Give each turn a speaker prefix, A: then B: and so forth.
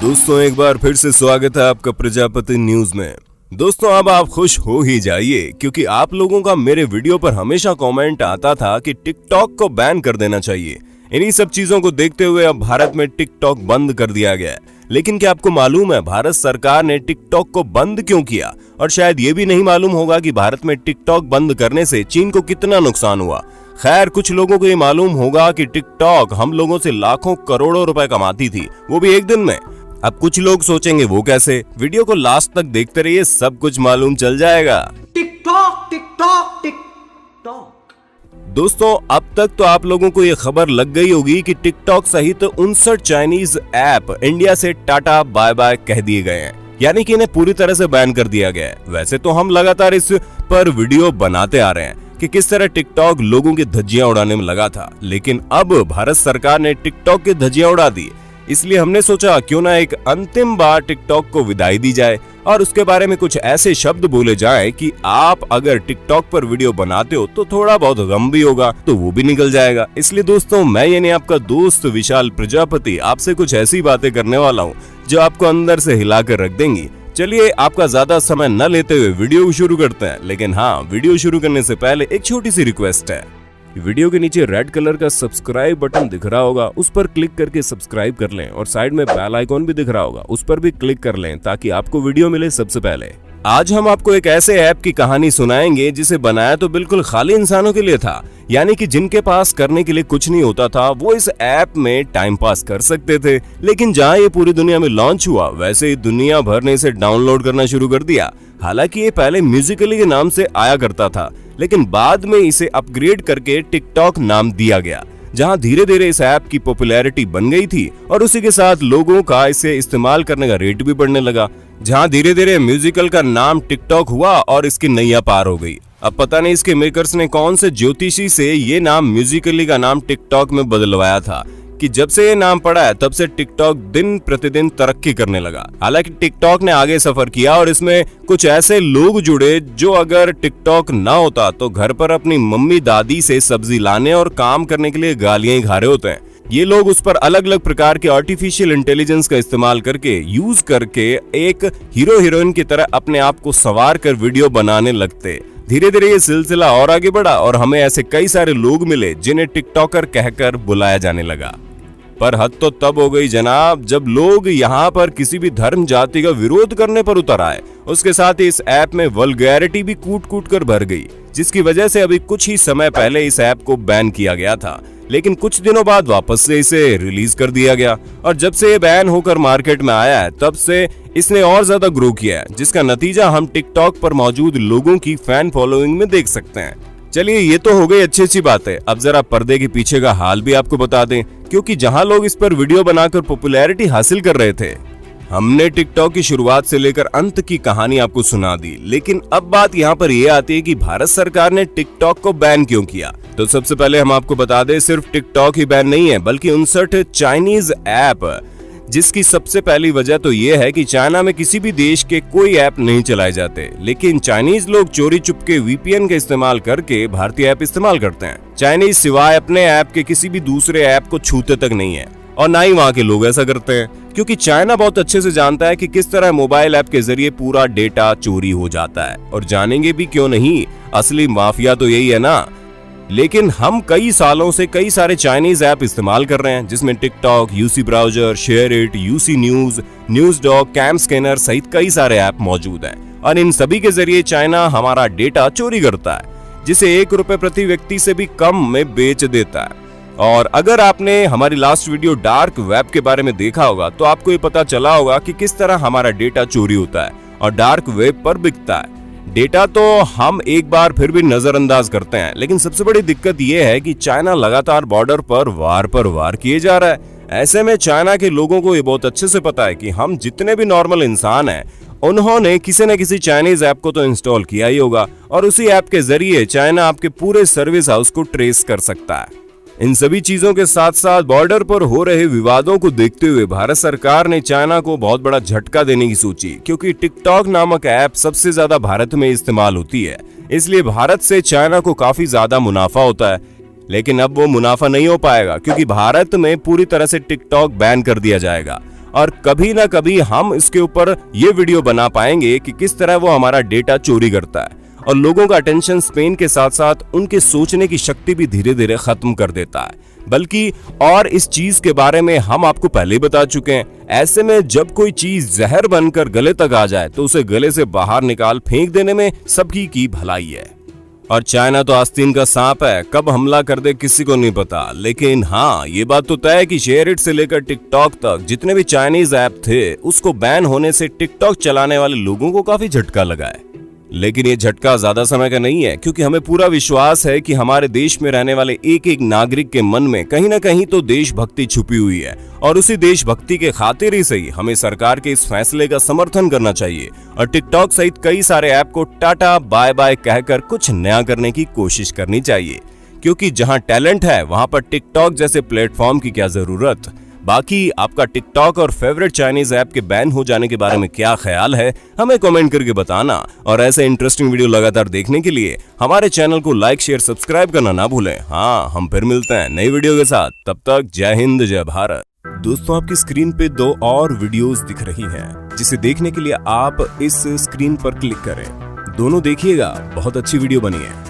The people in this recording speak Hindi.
A: दोस्तों एक बार फिर से स्वागत है आपका प्रजापति न्यूज में। दोस्तों अब आप खुश हो ही जाइए क्योंकि आप लोगों का मेरे वीडियो पर हमेशा कमेंट आता था कि टिकटॉक को बैन कर देना चाहिए। इन्हीं सब चीजों को देखते हुए अब भारत में टिकटॉक बंद कर दिया गया है। लेकिन क्या आपको मालूम है भारत सरकार ने टिकटॉक को बंद क्यों किया? और शायद ये भी नहीं मालूम होगा कि भारत में टिकटॉक बंद करने से चीन को कितना नुकसान हुआ। खैर कुछ लोगों को ये मालूम होगा कि टिकटॉक हम लोगों से लाखों करोड़ों रुपए कमाती थी, वो भी एक दिन में। अब कुछ लोग सोचेंगे वो कैसे? वीडियो को लास्ट तक देखते रहिए, सब कुछ मालूम चल जाएगा।
B: TikTok TikTok TikTok.
A: दोस्तों अब तक तो आप लोगों को ये खबर लग गई होगी कि टिकटॉक सहित 59 चाइनीज ऐप इंडिया से टाटा बाय बाय कह दिए गए हैं, यानी कि इन्हें पूरी तरह से बैन कर दिया गया है। वैसे तो हम लगातार इस पर वीडियो बनाते आ रहे हैं कि किस तरह टिकटॉक लोगों की धज्जियां उड़ाने में लगा था, लेकिन अब भारत सरकार ने टिकटॉक की धज्जियां उड़ा दी। इसलिए हमने सोचा क्यों ना एक अंतिम बार टिकटॉक को विदाई दी जाए और उसके बारे में कुछ ऐसे शब्द बोले जाएं कि आप अगर टिकटॉक पर वीडियो बनाते हो तो थोड़ा बहुत गम भी होगा तो वो भी निकल जाएगा। इसलिए दोस्तों मैं यानी आपका दोस्त विशाल प्रजापति आपसे कुछ ऐसी बातें करने वाला हूँ जो आपको अंदर से हिलाकर रख देंगी। चलिए आपका ज्यादा समय न लेते हुए वीडियो शुरू करते हैं। लेकिन हाँ, वीडियो शुरू करने से पहले एक छोटी सी रिक्वेस्ट है। वीडियो के नीचे रेड कलर का सब्सक्राइब बटन दिख रहा होगा, उस पर क्लिक करके सब्सक्राइब कर लें और साइड में बेल आइकॉन भी दिख रहा होगा, उस पर भी क्लिक कर लें ताकि आपको वीडियो मिले सबसे पहले। आज हम आपको एक ऐसे ऐप की कहानी सुनाएंगे जिसे बनाया तो बिल्कुल खाली इंसानों के लिए था, यानी कि जिनके पास करने के लिए कुछ नहीं होता था वो इस ऐप में टाइम पास कर सकते थे। लेकिन जहाँ ये पूरी दुनिया में लॉन्च हुआ वैसे ही दुनिया भर ने इसे डाउनलोड करना शुरू कर दिया। हालांकि ये पहले म्यूजिकली के नाम से आया करता था, लेकिन बाद में इसे अपग्रेड करके टिकटॉक नाम दिया गया, जहां धीरे धीरे इस ऐप की पॉपुलैरिटी बन गई थी और उसी के साथ लोगों का इसे इस्तेमाल करने का रेट भी बढ़ने लगा। जहां धीरे धीरे म्यूजिकल का नाम टिकटॉक हुआ और इसकी नैया पार हो गई। अब पता नहीं इसके मेकर्स ने कौन से ज्योतिषी से ये नाम म्यूजिकली का नाम टिकटॉक में बदलवाया था कि जब से ये नाम पड़ा है तब से टिकटॉक दिन प्रतिदिन तरक्की करने लगा। हालांकि टिकटॉक ने आगे सफर किया और इसमें कुछ ऐसे लोग जुड़े जो अगर टिकटॉक ना होता तो घर पर अपनी मम्मी दादी से सब्जी लाने और काम करने के लिए गालियां ही खा रहे होते हैं। ये लोग उस पर अलग अलग प्रकार के आर्टिफिशियल इंटेलिजेंस का इस्तेमाल करके यूज करके एक हीरो हीरोइन की तरह अपने आप को संवार कर वीडियो बनाने लगते। धीरे धीरे ये सिलसिला और आगे बढ़ा और हमें ऐसे कई सारे लोग मिले जिन्हें टिकटॉकर कहकर बुलाया जाने लगा। पर हद तो तब हो गई जनाब जब लोग यहाँ पर किसी भी धर्म जाति का विरोध करने पर उतर आए। उसके साथ ही इस ऐप में वल्गैरिटी भी कूट कूट कर भर गई, जिसकी वजह से अभी कुछ ही समय पहले इस ऐप को बैन किया गया था, लेकिन कुछ दिनों बाद वापस से इसे रिलीज कर दिया गया। और जब से ये बैन होकर मार्केट में आया है तब से इसने और ज्यादा ग्रो किया है, जिसका नतीजा हम टिकटॉक पर मौजूद लोगों की फैन फॉलोइंग में देख सकते हैं। चलिए ये तो हो गई अच्छी अच्छी बातें, अब जरा पर्दे के पीछे का हाल भी आपको बता दें, क्योंकि जहां लोग इस पर वीडियो बनाकर पॉपुलैरिटी हासिल कर रहे थे, हमने टिकटॉक की शुरुआत से लेकर अंत की कहानी आपको सुना दी। लेकिन अब बात यहाँ पर यह आती है कि भारत सरकार ने टिकटॉक को बैन क्यों किया। तो सबसे पहले हम आपको बता दें सिर्फ टिकटॉक ही बैन नहीं है बल्कि 59 चाइनीज ऐप, जिसकी सबसे पहली वजह तो यह है कि चाइना में किसी भी देश के कोई ऐप नहीं चलाए जाते, लेकिन चाइनीज लोग चोरी चुपके वीपीएन का इस्तेमाल करके भारतीय ऐप इस्तेमाल करते हैं। चाइनीज सिवाय अपने ऐप के किसी भी दूसरे ऐप को छूते तक नहीं है और ना ही वहाँ के लोग ऐसा करते हैं, क्योंकि चाइना बहुत अच्छे से जानता है कि किस तरह मोबाइल ऐप के जरिए पूरा डेटा चोरी हो जाता है। और जानेंगे भी क्यों नहीं, असली माफिया तो यही है ना। लेकिन हम कई सालों से कई सारे चाइनीज ऐप इस्तेमाल कर रहे हैं, जिसमें TikTok, UC browser, share it, UC news, news dog, cam scanner सहित कई सारे ऐप मौजूद हैं और इन सभी के जरिए चाइना हमारा डेटा चोरी करता है, जिसे 1 रुपए प्रति व्यक्ति से भी कम में बेच देता है। और अगर आपने हमारी लास्ट वीडियो डार्क वेब के बारे में देखा होगा तो आपको ये पता चला होगा कि किस तरह हमारा डेटा चोरी होता है और डार्क वेब पर बिकता है। डेटा तो हम एक बार फिर भी नजरअंदाज करते हैं, लेकिन सबसे बड़ी दिक्कत यह है कि चाइना लगातार बॉर्डर पर वार किए जा रहा है। ऐसे में चाइना के लोगों को ये बहुत अच्छे से पता है कि हम जितने भी नॉर्मल इंसान हैं उन्होंने किसी न किसी चाइनीज ऐप को तो इंस्टॉल किया ही होगा और उसी ऐप के जरिए चाइना आपके पूरे सर्विस हाउस को ट्रेस कर सकता है। इन सभी चीजों के साथ साथ बॉर्डर पर हो रहे विवादों को देखते हुए भारत सरकार ने चाइना को बहुत बड़ा झटका देने की सोची, क्योंकि टिकटॉक नामक ऐप सबसे ज्यादा भारत में इस्तेमाल होती है, इसलिए भारत से चाइना को काफी ज्यादा मुनाफा होता है। लेकिन अब वो मुनाफा नहीं हो पाएगा क्योंकि भारत में पूरी तरह से टिकटॉक बैन कर दिया जाएगा और कभी ना कभी हम इसके ऊपर ये वीडियो बना पाएंगे कि किस तरह वो हमारा डेटा चोरी करता है और लोगों का अटेंशन स्पेन के साथ साथ उनके सोचने की शक्ति भी धीरे धीरे खत्म कर देता है। बल्कि और इस चीज के बारे में हम आपको पहले ही बता चुके हैं। ऐसे में जब कोई चीज जहर बनकर गले तक आ जाए तो उसे गले से बाहर निकाल फेंक देने में सबकी की भलाई है। और चाइना तो आस्तीन का सांप है, कब हमला कर दे किसी को नहीं पता। लेकिन हाँ, ये बात तो तय है कि शेयरइट से लेकर टिकटॉक तक जितने भी चाइनीज ऐप थे, उसको बैन होने से टिकटॉक चलाने वाले लोगों को काफी झटका लगा है। लेकिन ये झटका ज्यादा समय का नहीं है, क्योंकि हमें पूरा विश्वास है कि हमारे देश में रहने वाले एक एक नागरिक के मन में कहीं ना कहीं तो देशभक्ति छुपी हुई है और उसी देशभक्ति के खातिर ही सही हमें सरकार के इस फैसले का समर्थन करना चाहिए और टिकटॉक सहित कई सारे ऐप को टाटा बाय बाय कहकर कुछ नया करने की कोशिश करनी चाहिए। क्योंकि जहां टैलेंट है वहां पर टिकटॉक जैसे प्लेटफॉर्म की क्या जरूरत। बाकी आपका टिकटॉक और फेवरेट चाइनीज ऐप के बैन हो जाने के बारे में क्या ख्याल है, हमें कमेंट करके बताना। और ऐसे इंटरेस्टिंग वीडियो लगातार देखने के लिए हमारे चैनल को लाइक शेयर सब्सक्राइब करना ना भूलें। हाँ, हम फिर मिलते हैं नई वीडियो के साथ, तब तक जय हिंद जय भारत। दोस्तों, आपकी स्क्रीन पे 2 और वीडियोस दिख रही हैं, जिसे देखने के लिए आप इस स्क्रीन पर क्लिक करें। दोनों देखिएगा, बहुत अच्छी वीडियो बनी है।